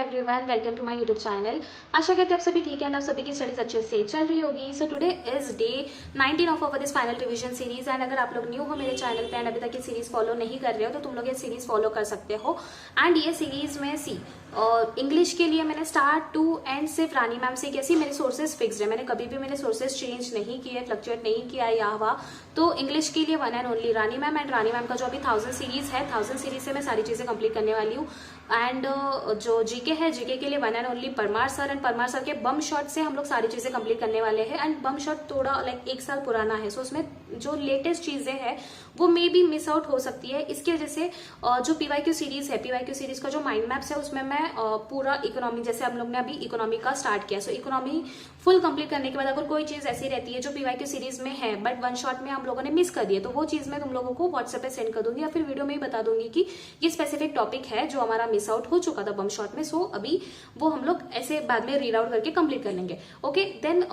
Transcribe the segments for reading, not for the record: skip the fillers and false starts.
Everyone, welcome to my YouTube channel. आशा करते हैं आप सभी ठीक है ना, आप सभी की स्टडीज अच्छे से चल रही होगी। So today is day 19 of our this final revision series and अगर आप लोग न्यू हो मेरे चैनल पे एंड अभी तक ये सीरीज फॉलो नहीं कर रहे हो तो तुम लोग ये सीरीज फॉलो कर सकते हो। एंड ये सीरीज में इंग्लिश के लिए मैंने स्टार्ट टू एंड सिर्फ रानी मैम से कैसी मेरे सोर्सेज फिक्स्ड है, मैंने कभी भी मैंने सोर्सेज चेंज नहीं किए, फ्लक्चुएट नहीं किया या हुआ। तो इंग्लिश के लिए one and only Rani ma'am and Rani ma'am का जो अभी 1000 सीरीज है, 1000 सीरीज से मैं सारी चीजें कंप्लीट करने वाली हूँ। एंड जो जीके है, जीके के लिए one and only Parmar sir and Parmar sir के बम शॉट से हम लोग सारी चीजें कंप्लीट करने वाले हैं। एंड बम शॉट थोड़ा लाइक 1 साल पुराना है, सो उसमें जो लेटेस्ट चीजें हैं वो मे बी मिस आउट हो सकती है। इसकी वजह से जो पीवाईक्यू सीरीज है, पीवाईक्यू सीरीज का जो माइंड मैप्स है उसमें मैं पूरा इकोनॉमी, जैसे हम लोग ने अभी इकोनॉमी का स्टार्ट किया, सो इकोनॉमी फुल कंप्लीट करने के बाद अगर कोई चीज ऐसी रहती है जो पीवाईक्यू सीरीज में है बट वन शॉट में हम लोगों ने मिस कर दिया, तो वो चीज मैं तुम लोगों को व्हाट्सएप पे सेंड कर दूंगी या फिर वीडियो में ही बता दूंगी कि ये स्पेसिफिक टॉपिक है जो हमारा मिस आउट हो चुका था बम शॉट में। सो अभी वो हम लोग ऐसे बाद में रीड आउट करके कंप्लीट कर लेंगे। ओके देन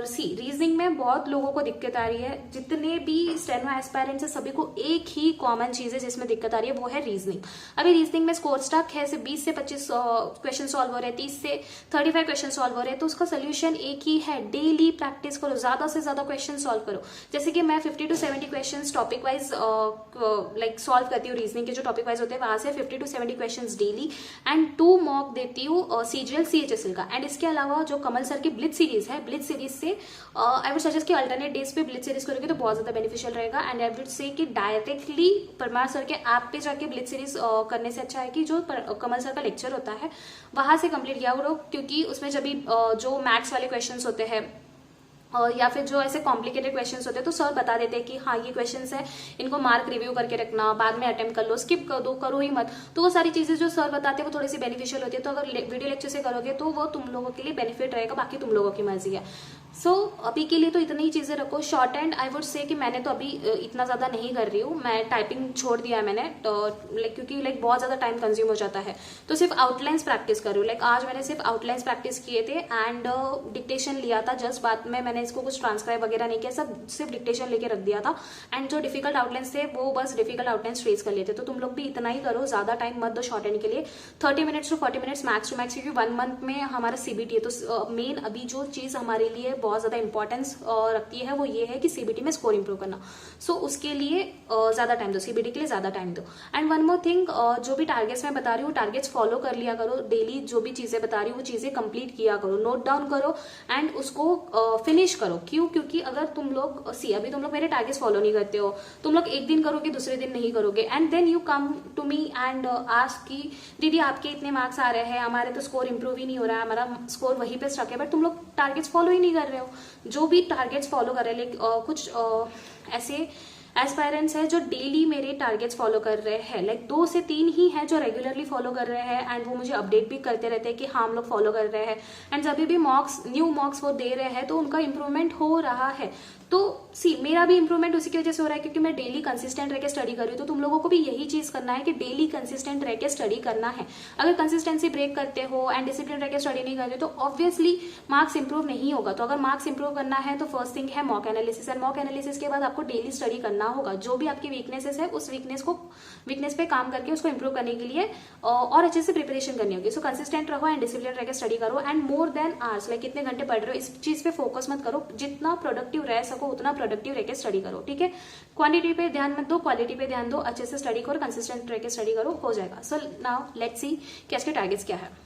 सी रीजनिंग में बहुत लोगों को दिक्कत आ रही है, जितने भी स्टेनो एस्पायरेंट्स है सभी को एक ही कॉमन चीज है जिसमें दिक्कत आ रही है, वो है रीजनिंग। अभी रीजनिंग में स्कोर स्टक है, सिर्फ 20 से 25 क्वेश्चन सॉल्व हो रहे हैं, 30 से 35 क्वेश्चन सॉल्व हो रहे हैं। तो उसका सोल्यूशन एक ही है, डेली प्रैक्टिस करो, ज्यादा से ज्यादा क्वेश्चन सॉल्व करो। जैसे कि मैं 50 to 70 question topic wise like solve करती हूँ, रीजनिंग के जो टॉपिक वाइज होते हैं वहां से 50 to 70 question daily and 2 mock देती हूँ सीजीएल सीएचएसएल का। एंड इसके अलावा जो कमल सर की ब्लिट्ज सीरीज है, ब्लिट्ज सीरीज से आई वुड सजेस्ट कि अल्टरनेट डेज पे ब्लिट्ज सीरीज करोगे तो बहुत ज्यादा बेनिफिशियल रहेगा। एंड आई वुड से कि डायरेक्टली परमार सर के ऐप पे जाके ब्लिट्ज सीरीज करने से अच्छा है कि जो कमल सर का लेक्चर होता है वहां से कंप्लीट किया करो, क्योंकि उसमें जब भी जो मैथ्स वाले क्वेश्चंस होते हैं या फिर जो ऐसे कॉम्प्लिकेटेड क्वेश्चंस होते हैं तो सर बता देते हैं कि हाँ ये क्वेश्चंस है, इनको मार्क रिव्यू करके रखना, बाद में अटेम्प्ट कर लो, स्किप कर दो, करो ही मत। तो वो सारी चीजें जो सर बताते हैं वो थोड़ी सी बेनिफिशियल होती है। तो अगर वीडियो लेक्चर से करोगे तो वो तुम लोगों के लिए बेनिफिट रहेगा, बाकी तुम लोगों की मर्जी है। सो अभी के लिए तो इतनी ही चीजें रखो। शॉर्ट एंड आई वुड से कि मैंने तो अभी इतना ज्यादा नहीं कर रही हूँ, मैं टाइपिंग छोड़ दिया है मैंने, तो क्योंकि बहुत ज्यादा टाइम कंज्यूम हो जाता है। तो सिर्फ आउटलाइंस प्रैक्टिस कर रही हूँ। आज मैंने सिर्फ आउटलाइंस प्रैक्टिस किए थे एंड डिक्टेशन लिया था, जस्ट बाद में मैंने इसको कुछ ट्रांसक्राइब वगैरह नहीं किया, सब सिर्फ डिक्टेशन लेके रख दिया था। एंड जो डिफिकल्ट आउटलाइंस थे वो बस डिफिकल्ट आउटलाइंस ट्रेस कर लेते। तो तुम लोग भी इतना ही करो, ज्यादा टाइम मत दो शॉर्ट एंड के लिए, 30 minutes to 40 minutes max to max, क्योंकि 1 मंथ में हमारा सीबीटी है। तो मेन अभी जो चीज हमारे लिए बहुत ज्यादा इंपॉर्टेंस रखती है वो ये है कि सीबीटी में स्कोर इंप्रूव करना। सो उसके लिए ज्यादा टाइम दो, सीबीटी के लिए ज्यादा टाइम दो। एंड वन मोर थिंग, जो भी टारगेट्स मैं बता रही हूँ टारगेट्स फॉलो कर लिया करो, डेली जो भी चीजें बता रही हूँ वो चीजें कंप्लीट किया करो, नोट डाउन करो एंड उसको फिनिश करो। क्यों? क्योंकि अगर तुम लोग अभी तुम लोग मेरे टारगेट्स फॉलो नहीं करते हो, तुम लोग एक दिन करोगे दूसरे दिन नहीं करोगे and then you come to me and ask कि दीदी आपके इतने मार्क्स आ रहे हैं, हमारे तो स्कोर इंप्रूव ही नहीं हो रहा है, हमारा स्कोर वहीं पे स्टक है, बट तुम लोग टारगेट्स फॉलो ही नहीं कर रहे हो। जो भी टारगेट्स फॉलो कर रहे हैं, कुछ ऐसे एस्पायरेंट्स है जो डेली मेरे टारगेट्स फॉलो कर रहे हैं, 2 से 3 ही है जो रेगुलरली फॉलो कर रहे हैं एंड वो मुझे अपडेट भी करते रहते हैं कि हाँ हम लोग फॉलो कर रहे हैं। एंड जब भी मॉक्स न्यू मॉक्स वो दे रहे हैं तो उनका इंप्रूवमेंट हो रहा है। तो सी मेरा भी इंप्रूवमेंट उसी की वजह से हो रहा है क्योंकि मैं डेली कंसिस्टेंट रह के स्टडी कर रही हूँ। तो तुम लोगों को भी यही चीज करना है कि डेली कंसिस्टेंट रह के स्टडी करना है। अगर कंसिस्टेंसी ब्रेक करते हो एंड डिसिप्लिन रह के स्टडी नहीं करते तो ऑब्वियसली मार्क्स इंप्रूव नहीं होगा। तो अगर मार्क्स इंप्रूव करना है तो फर्स्ट थिंग है mock analysis, and mock analysis के बाद आपको डेली स्टडी करना होगा। जो भी आपकी वीकनेसेस है उस वीकनेस पे काम करके उसको इंप्रूव करने के लिए और अच्छे से प्रिपरेशन करनी होगी। सो कंसिस्टेंट रहो एंड डिसिप्लिन रह के स्टडी करो एंड मोर देन आवर्स, कितने घंटे पढ़ रहे हो इस चीज पे फोकस मत करो, जितना प्रोडक्टिव रह सको उतना प्रोडक्टिव रह के स्टडी करो। ठीक है, क्वांटिटी पे ध्यान मत दो, क्वालिटी पे ध्यान दो, अच्छे से स्टडी करो, कंसिस्टेंट रह के स्टडी करो, हो जाएगा। सो नाउ लेट्स सी कि इसके टारगेट्स क्या है।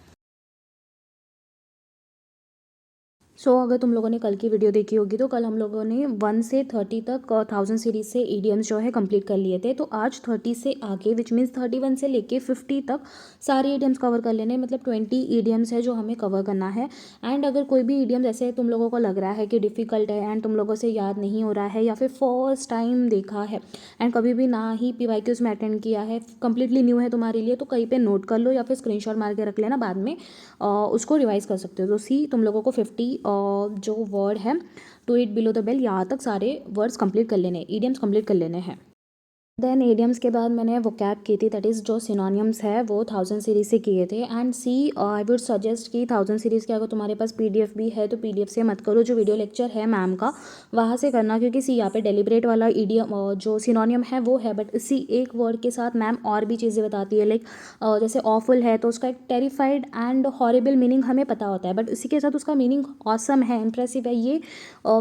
अगर तुम लोगों ने कल की वीडियो देखी होगी तो कल हम लोगों ने 1 से 30 तक 1000 सीरीज से ईडियम्स जो है कंप्लीट कर लिए थे। तो आज 30 से आगे विच मीन्स 31 से लेके 50 तक सारे ईडियम्स कवर कर लेने, मतलब 20 ईडियम्स है जो हमें कवर करना है। एंड अगर कोई भी ईडियम्स ऐसे तुम लोगों को लग रहा है कि डिफिकल्ट है एंड तुम लोगों से याद नहीं हो रहा है या फिर फर्स्ट टाइम देखा है एंड कभी भी ना ही पीवाईक्यूज में अटेंड किया है, कंप्लीटली न्यू है तुम्हारे लिए, तो कहीं पे नोट कर लो या फिर स्क्रीनशॉट मार के रख लेना, बाद में उसको रिवाइज कर सकते हो। तो सी तुम लोगों को 50 जो वर्ड है to it below the bell यहाँ तक सारे वर्ड्स कंप्लीट कर लेने, ईडियम्स कंप्लीट कर लेने हैं। देन एडियम्स के बाद मैंने वोकैब की थी, दैट इज़ जो सिनोनियम्स है वो 1000 सीरीज़ से किए थे। And see I would suggest कि 1000 सीरीज़ के अगर तुम्हारे पास पीडीएफ भी है तो पीडीएफ से मत करो, जो वीडियो लेक्चर है मैम का वहाँ से करना, क्योंकि सी यहाँ पे डेलिब्रेट वाला ईडियम जो सिनोनियम है वो है, बट इसी एक वर्ड के साथ मैम और भी चीज़ें बताती है। लाइक जैसे ऑफुल है तो उसका एक टेरिफाइड एंड हॉरिबल मीनिंग हमें पता होता है, बट इसी के साथ उसका मीनिंग ऑसम है, इंप्रेसिव है, ये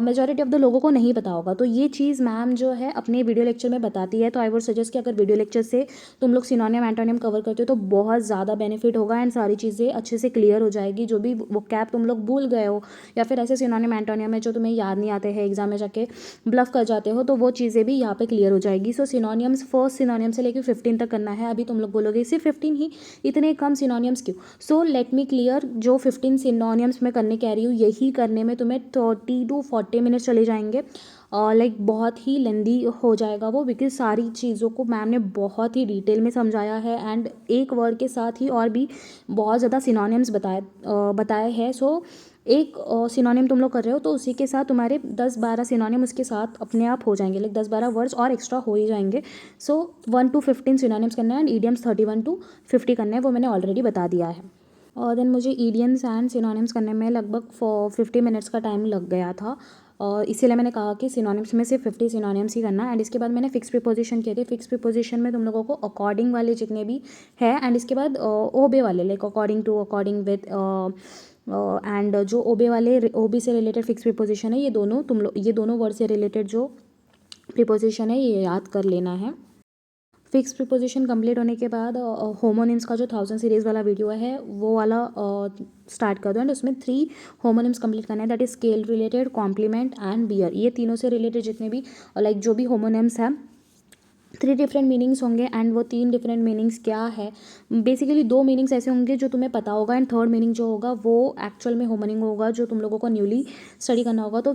मेजॉरिटी ऑफ द लोगों को नहीं पता होगा। तो ये चीज़ मैम जो है अपने वीडियो लेक्चर में बताती है। तो आई वुड सजेस्ट कि अगर वीडियो लेक्चर से तुम लोग सिनोनियम एंटोनियम कवर करते हो तो बहुत ज़्यादा बेनिफिट होगा एंड सारी चीज़ें अच्छे से क्लियर हो जाएगी। जो भी वो कैप तुम लोग भूल गए हो या फिर ऐसे सिनोनियम एंटोनियम है जो तुम्हें याद नहीं आते हैं, एग्जाम में जाके ब्लफ कर जाते हो, तो वो चीज़ें भी यहाँ पे क्लियर हो जाएगी। सो सिनोनियम्स फर्स्ट सिनोनियम से लेकर 15 तक करना है। अभी तुम लोग बोलोगे सिर्फ 15 ही, इतने कम सिनोनियम्स क्यों? सो लेट मी क्लियर, जो 15 सिनोनियम्स मैं करने कह रही हूँ यही करने में तुम्हें 30 to 40 मिनट्स चले जाएंगे। लाइक बहुत ही लेंदी हो जाएगा वो, बिकॉज सारी चीज़ों को मैम ने बहुत ही डिटेल में समझाया है एंड एक वर्ड के साथ ही और भी बहुत ज़्यादा सिनोनिम्स बताए हैं। सो एक सिनोनिम तुम लोग कर रहे हो तो उसी के साथ तुम्हारे 10-12 सिनोनिम उसके साथ अपने आप हो जाएंगे, लाइक 10-12 वर्ड्स और एक्स्ट्रा हो ही जाएंगे। सो 1 to 15 सिनोनिम्स करना है एंड ईडियम्स 31 to 50 करना है, वो मैंने ऑलरेडी बता दिया है। और देन मुझे ईडियम्स एंड सिनोनिम्स करने में लगभग 50 मिनट्स का टाइम लग गया था, और इसीलिए मैंने कहा कि सिनोनिम्स में सिर्फ 50 सिनोनिम्स ही करना। एंड इसके बाद मैंने फिक्स प्रीपोजिशन किए थे। फिक्स प्रीपोजिशन में तुम लोगों को अकॉर्डिंग वाले जितने भी है एंड इसके बाद ओबे वाले, like according to, according with and जो ओबे वाले ओबी से रिलेटेड फिक्स प्रीपोजिशन है, ये दोनों वर्ड से रिलेटेड जो प्रीपोजिशन है ये याद कर लेना है। फिक्स प्रीपोजिशन कंप्लीट होने के बाद होमोनिम्स का जो 1000 सीरीज़ वाला वीडियो है वो वाला स्टार्ट कर दो एंड उसमें 3 होमोनिम्स कंप्लीट करना है, that is scale related, complement and bear. ये तीनों से रिलेटेड जितने भी लाइक जो भी होमोनिम्स हैं 3 डिफरेंट मीनिंग्स होंगे एंड वो 3 डिफरेंट मीनिंग्स क्या है, बेसिकली 2 मीनिंग्स ऐसे होंगे जो तुम्हें पता होगा एंड थर्ड मीनिंग जो होगा वो एक्चुअल में होमोनिम होगा जो तुम लोगों को न्यूली स्टडी करना होगा। तो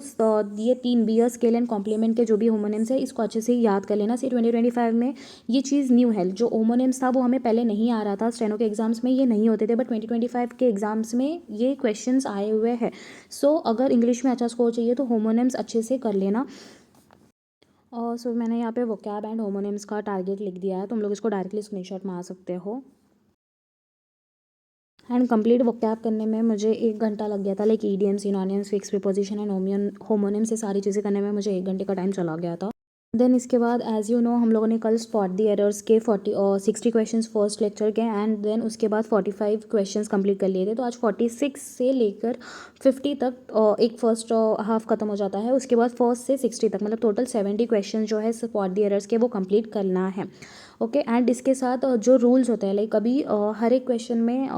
ये 3 बियर, स्केल एंड कॉम्प्लीमेंट के जो भी होमोनिम्स है इसको अच्छे से याद कर लेना। सी 2025 में ये चीज़ न्यू है, जो होमोनिम्स था वो हमें पहले नहीं आ रहा था, स्टेनो के एग्जाम्स में ये नहीं होते थे, बट 2025 के एग्जाम्स में ये क्वेश्चन आए हुए हैं। सो अगर इंग्लिश में अच्छा स्कोर चाहिए तो होमोनिम्स अच्छे से कर लेना। और सो मैंने यहाँ पे वोकैब एंड होमोनिम्स का टारगेट लिख दिया है, तुम लोग इसको डायरेक्टली स्क्रीनशॉट मार सकते हो। एंड कंप्लीट वोकैब करने में मुझे 1 घंटा लग गया था, like idiom, synonyms, fix preposition and homonyms, से सारी चीज़ें करने में मुझे 1 घंटे का टाइम चला गया था। देन इसके बाद एज यू नो हम लोगों ने कल स्पॉट दी एरर्स के 60 क्वेश्चंस फर्स्ट लेक्चर के एंड देन उसके बाद 45 क्वेश्चंस कंप्लीट कर लिए थे। तो आज 46 से लेकर 50 तक एक फर्स्ट हाफ खत्म हो जाता है, उसके बाद फर्स्ट से 60 तक मतलब टोटल 70 क्वेश्चन जो है स्पॉट दी एरर्स के वो कंप्लीट करना है। ओके एंड इसके साथ जो रूल्स होते हैं, लाइक अभी हर एक क्वेश्चन में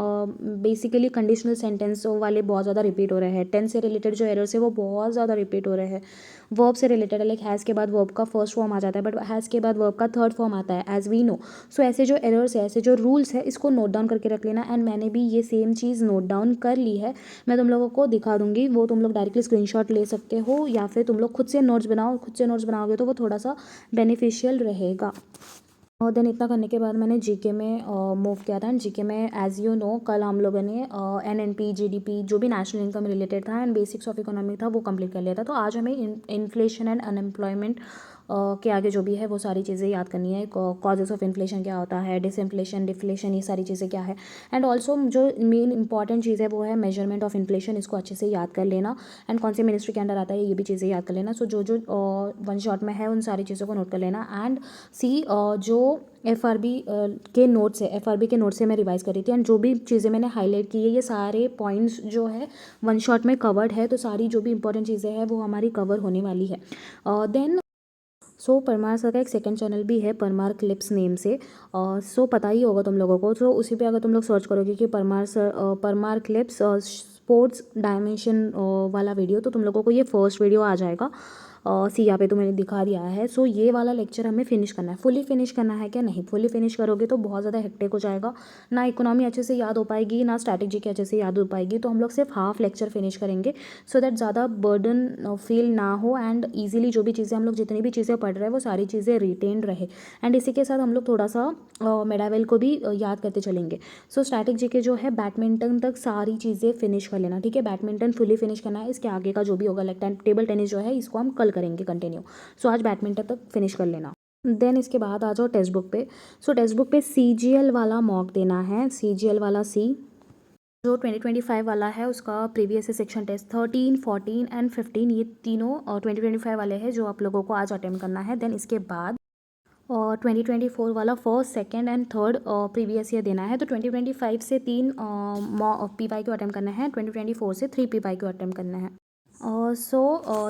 बेसिकली कंडीशनल सेंटेंस वाले बहुत ज़्यादा रिपीट हो रहे हैं। टेंस से रिलेटेड जो एरर्स है वो बहुत ज़्यादा रिपीट हो रहे हैं। वर्ब से रिलेटेड है, लाइक हैज़ के बाद वर्ब का फर्स्ट फॉर्म आ जाता है, बट हैज़ के बाद वर्ब का थर्ड फॉर्म आता है एज वी नो। सो ऐसे जो एरर्स है, ऐसे जो रूल्स है, इसको नोट डाउन करके रख लेना। एंड मैंने भी ये सेम चीज़ नोट डाउन कर ली है, मैं तुम लोगों को दिखा दूंगी, वो तुम लोग डायरेक्टली स्क्रीनशॉट ले सकते हो या फिर तुम लोग खुद से नोट्स बनाओ। खुद से नोट्स बनाओगे तो वो थोड़ा सा बेनिफिशियल रहेगा। और देन इतना करने के बाद मैंने जीके में मूव किया था एंड जीके में एज यू नो कल हम लोगों ने एनएनपी, जीडीपी, जो भी नेशनल इनकम रिलेटेड था एंड बेसिक्स ऑफ इकोनॉमी था वो कंप्लीट कर लिया था। तो आज हमें इन्फ्लेशन एंड अनएम्प्लॉयमेंट के आगे जो भी है वो सारी चीज़ें याद करनी है। कॉजेस ऑफ इन्फ्लेशन क्या होता है, डिसइन्फ्लेशन, डिफ्लेशन, ये सारी चीज़ें क्या है। एंड ऑल्सो जो मेन इंपॉर्टेंट चीज़ है वो है मेजरमेंट ऑफ इन्फ्लेशन, इसको अच्छे से याद कर लेना एंड कौन से मिनिस्ट्री के अंडर आता है ये भी चीज़ें याद कर लेना। सो जो जो वन शॉट में है उन सारी चीज़ों को नोट कर लेना। एंड सी जो एफआरबी के नोट्स है, एफआरबी के नोट से मैं रिवाइज कर रही थी एंड जो भी चीज़ें मैंने हाईलाइट की है ये सारे पॉइंट्स जो है वन शॉट में कवर्ड है। तो सारी जो भी इंपॉर्टेंट चीज़ें हैं वो हमारी कवर होने वाली है। देन सो परमार सर का एक सेकंड चैनल भी है, परमार क्लिप्स नेम से। सो पता ही होगा तुम लोगों को। तो उसी पे अगर तुम लोग सर्च करोगे कि परमार क्लिप्स स्पोर्ट्स डायमेंशन वाला वीडियो, तो तुम लोगों को ये फर्स्ट वीडियो आ जाएगा। सी यहाँ पे तो मैंने दिखा दिया है। सो ये वाला लेक्चर हमें फिनिश करना है। फुली फिनिश करना है क्या? नहीं, फुली फिनिश करोगे तो बहुत ज़्यादा हेक्टिक हो जाएगा, ना इकोनॉमी अच्छे से याद हो पाएगी, ना स्ट्रैटेजी के अच्छे से याद हो पाएगी। तो हम लोग सिर्फ हाफ लेक्चर फिनिश करेंगे सो दैट ज़्यादा बर्डन फील ना हो एंड ईजिली जो भी चीज़ें हम लोग जितनी भी चीज़ें पढ़ रहे हैं वो सारी चीज़ें रिटेन रहे। एंड इसी के साथ हम लोग थोड़ा सा मेडावेल को भी याद करते चलेंगे। सो स्ट्रैटेजी के जो है बैडमिंटन तक सारी चीज़ें फिनिश कर लेना, ठीक है। बैडमिंटन फुली फिनिश करना है, इसके आगे का जो भी होगा लाइक टेबल टेनिस जो है इसको हम कल करेंगे कंटिन्यू। सो आज बैडमिंटन तक फिनिश कर लेना। देन इसके बाद आ जाओ टेक्स्ट बुक पे। सो टेक्स्ट बुक पे CGL वाला मॉक देना है, CGL वाला C। जो 2025 वाला है उसका प्रीवियस सेक्शन टेस्ट 13, 14 एंड 15, ये तीनों 2025 वाले हैं जो आप लोगों को आज अटेम्प्ट करना है। देन इसके बाद और 2024 वाला first, second and third previous year देना है। तो 2025 से 3 PYQ अटेम्प्ट करना है, 2024 से 3 PYQ अटेम्प्ट करना है। सो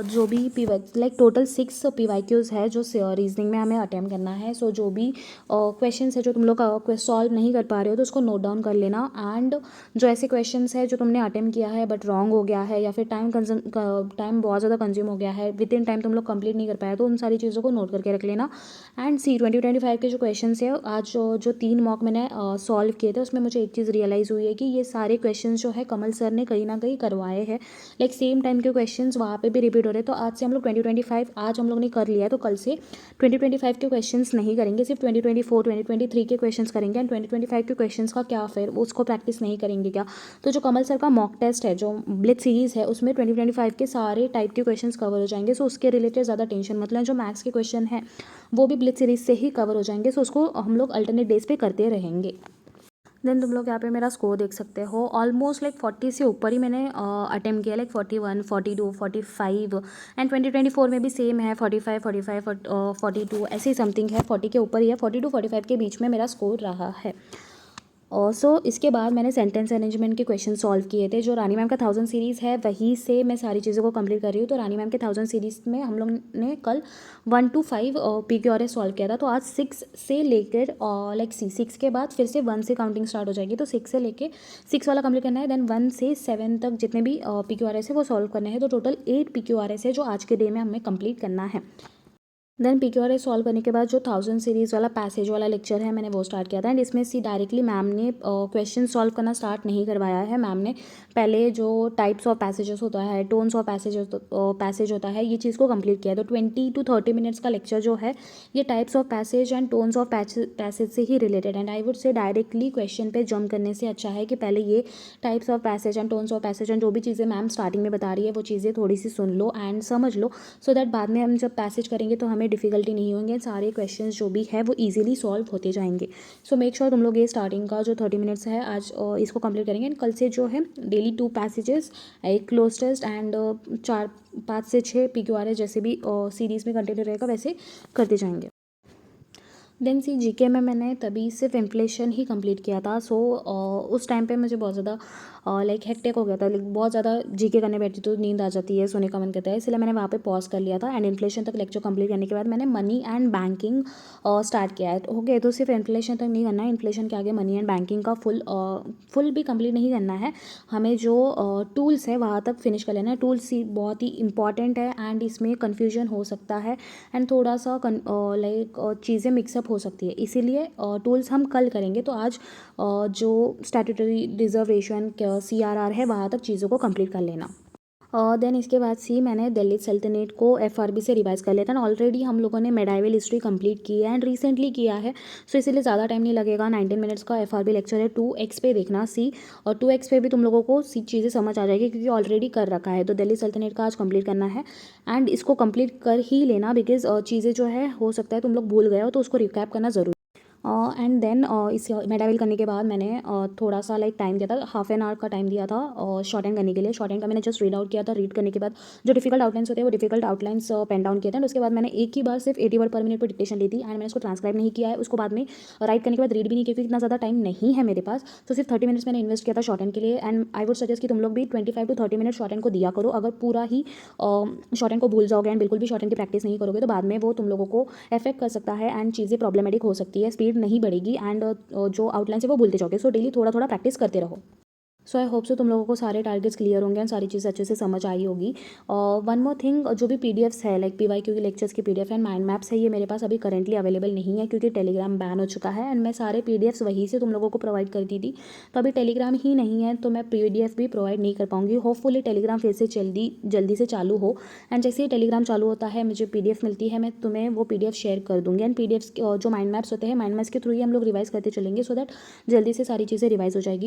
जो भी लाइक टोटल 6 PYQs है जो रीजनिंग में हमें अटेम्प्ट करना है। सो जो भी क्वेश्चंस है जो तुम लोग सॉल्व नहीं कर पा रहे हो तो उसको नोट डाउन कर लेना। एंड जो ऐसे क्वेश्चंस है जो तुमने अटेम्प्ट किया है बट रॉन्ग हो गया है या फिर टाइम बहुत ज़्यादा कंज्यूम हो गया है, विद इन टाइम तुम लोग कंप्लीट नहीं कर पाए, तो उन सारी चीज़ों को नोट करके रख लेना। एंड 2025 के जो क्वेश्चन है आज जो 3 मॉक मैंने सॉल्व किए थे उसमें मुझे एक चीज़ रियलाइज़ हुई है कि ये सारे क्वेश्चन जो है कमल सर ने कहीं ना कहीं करवाए हैं, लाइक सेम टाइम के क्वेश्चंस वहाँ पे भी रिपीट हो रहे हैं। तो आज से हम लोग 2025 आज हम लोग ने कर लिया है, तो कल से 2025 के क्वेश्चंस नहीं करेंगे, सिर्फ 2024 2023 के क्वेश्चंस करेंगे। एंड 2025 के क्वेश्चंस का क्या फिर उसको प्रैक्टिस नहीं करेंगे क्या? तो जो कमल सर का मॉक टेस्ट है जो ब्लिट्ज सीरीज़ है उसमें 2025 के सारे टाइप के क्वेश्चंस कवर हो जाएंगे। सो उसके रिलेटेड ज़्यादा टेंशन मतलब जो मैथ्स के क्वेश्चन है वो भी ब्लिट्ज सीरीज से ही कवर हो जाएंगे। सो उसको हम लोग अल्टरनेट डेज पे करते रहेंगे। देन तुम लोग यहाँ पे मेरा स्कोर देख सकते हो, ऑलमोस्ट लाइक 40 से ऊपर ही मैंने अटेम्प्ट किया, लाइक 41, 42, 45 एंड 2024 में भी सेम है 45, 45, 42 ऐसे ही समथिंग है, 40 के ऊपर ही है, 42 45 के बीच में मेरा स्कोर रहा है। सो इसके बाद मैंने सेंटेंस अरेंजमेंट के क्वेश्चन सॉल्व किए थे। जो रानी मैम का 1000 सीरीज़ है वहीं से मैं सारी चीज़ों को कंप्लीट कर रही हूँ। तो रानी मैम के 1000 सीरीज़ में हम लोग ने कल 1 to 5 PQRS सॉल्व किया था। तो आज 6 से लेकर लाइक 6 के बाद फिर से 1 से काउंटिंग स्टार्ट हो जाएगी। तो 6 से लेके 6 वाला कंप्लीट करना है। देन 1 से 7 तक जितने भी PQRS है वो सॉल्व करने हैं। तो टोटल 8 PQRS है जो आज के डे में हमें कंप्लीट करना है। देन PQRS सॉल्व करने के बाद जो 1000 सीरीज़ वाला पैसेज वाला लेक्चर है मैंने वो स्टार्ट किया था। एंड इसमें डायरेक्टली मैम ने क्वेश्चन सॉल्व करना स्टार्ट नहीं करवाया है। मैम ने पहले जो टाइप्स ऑफ पैसेजेस होता है, टोन्स ऑफ पैसेज होता है, ये चीज़ को कंप्लीट किया है। तो 20 to 30 मिनट्स का लेक्चर जो है ये types of passage and tones of passage से ही related. And I would say directly question पे जंप करने से अच्छा है कि पहले ये types of passage and tones of passage and जो भी चीज़ें मैम स्टार्टिंग में बता रही है वो चीज़ें थोड़ी सी सुन लो एंड समझ लो, सो दैट बाद में हम जब पैसेज करेंगे तो हमें डिफिकल्टी नहीं होंगे, सारे क्वेश्चंस जो भी है वो इजीली सॉल्व होते जाएंगे। सो मेक श्योर तुम लोग ये स्टार्टिंग का जो 30 मिनट्स है आज इसको कंप्लीट करेंगे। एंड कल से जो है डेली 2 पैसेजेस, एक क्लोज टेस्ट एंड 5 से 6 PQRS जैसे भी सीरीज़ में कंटिन्यू रहेगा वैसे करते जाएंगे। देन GK में मैंने तभी सिर्फ इन्फ्लेशन ही कंप्लीट किया था। सो उस टाइम पे मुझे बहुत ज़्यादा लाइक हेक्टिक हो गया था, लाइक बहुत ज़्यादा GK करने बैठती तो नींद आ जाती है, सोने का मन करता है, इसलिए मैंने वहाँ पे पॉज कर लिया था। एंड इन्फ्लेशन तक लेक्चर कंप्लीट करने के बाद मैंने मनी एंड बैंकिंग स्टार्ट किया है। ओके, तो सिर्फ इन्फ्लेशन तक नहीं करना है, इन्फ्लेशन के आगे मनी एंड बैंकिंग का फुल भी कंप्लीट नहीं करना है, हमें जो टूल्स है वहाँ तक फिनिश कर लेना है। टूल्स बहुत ही इंपॉर्टेंट है एंड इसमें कन्फ्यूजन हो सकता है एंड थोड़ा सा लाइक चीज़ें मिक्सअप हो सकती है, इसीलिए टूल्स हम कल करेंगे। तो आज जो स्टैट्यूटरी रिजर्वेशन CRR है वहाँ तक चीज़ों को कंप्लीट कर लेना। देन इसके बाद मैंने दिल्ली सल्तनत को FRB से रिवाइज कर लेता है। ऑलरेडी हम लोगों ने मेडाइवल हिस्ट्री कंप्लीट की है एंड रिसेंटली किया है, सो इसीलिए ज़्यादा टाइम नहीं लगेगा। 19 मिनट्स का FRB लेक्चर है। 2x पे देखना और 2x पे भी तुम लोगों को चीज़ें समझ आ जाएगी क्योंकि ऑलरेडी कर रखा है। तो दिल्ली सल्तनत का आज कंप्लीट करना है एंड इसको कंप्लीट कर ही लेना, बिकॉज चीज़ें जो है हो सकता है तुम लोग भूल गए हो, तो उसको रिकैप करना ज़रूरी। एंड देन इस मेडाइवल करने के बाद मैंने थोड़ा सा लाइक टाइम दिया था, हाफ एन आवर का टाइम दिया था शॉर्ट एंड करने के लिए। शॉर्ट एंड का मैंने जस्ट रीड आउट किया था। रीड करने के बाद जो डिफिकल्ट आउटलाइंस होते हैं वो डिफिकल्ट आउटलाइंस पेन डाउन किए थे। उसके बाद मैंने एक ही बार सिर्फ 80 वर्ड पर मिनट पर डिक्टेशन ली थी एंड मैंने उसको ट्रांसक्राइब नहीं किया है। उसको बाद में राइट करने के बाद रीड भी नहीं किया क्योंकि इतना ज़्यादा टाइम नहीं है मेरे पास। तो सिर्फ 30 मिनट्स मैंने इन्वेस्ट किया था शॉर्ट एंड के लिए। एंड आई वुड सजेस्ट कि तुम लोग भी 25 to 30 मिनट शॉर्ट एंड को दिया करो। अगर पूरा ही शॉर्ट एंड को भूल जाओगे एंड बिल्कुल भी शॉर्ट एंड की प्रैक्टिस नहीं करोगे तो बाद में वो तुम लोगों को अफेक्ट कर सकता है एंड चीज़ें प्रॉब्लमेटिक हो सकती है, स्पीड नहीं बढ़ेगी एंड जो आउटलाइन है वो भूलते जाओगे। सो डेली थोड़ा थोड़ा प्रैक्टिस करते रहो। सो आई होप सो तुम लोगों को सारे टारगेट्स क्लियर होंगे एंड सारी चीज़ें अच्छे से समझ आई होगी। वन मोर थिंग, जो भी PDFs है लाइक PYQ की लेक्चर्स की PDF एंड माइंड मैप्स है, ये मेरे पास अभी करंटली अवेलेबल नहीं है क्योंकि टेलीग्राम बैन हो चुका है एंड मैं सारे PDFs वहीं से तुम लोगों को प्रोवाइड करती थी। तो अभी टेलीग्राम ही नहीं है तो मैं PDF भी प्रोवाइड नहीं कर पाऊंगी। होपफुली टेलीग्राम फिर से जल्दी से चालू हो एंड जैसे ही टेलीग्राम चालू होता है मुझे PDF मिलती है, मैं तुम्हें वो PDF शेयर कर दूँगी। एंड PDFs जो माइंड मैप्स होते हैं, माइंड मैप्स के थ्रू ही हम लोग रिवाइज करते चलेंगे सो दैट जल्दी से सारी चीज़ें रिवाइज हो जाएगी।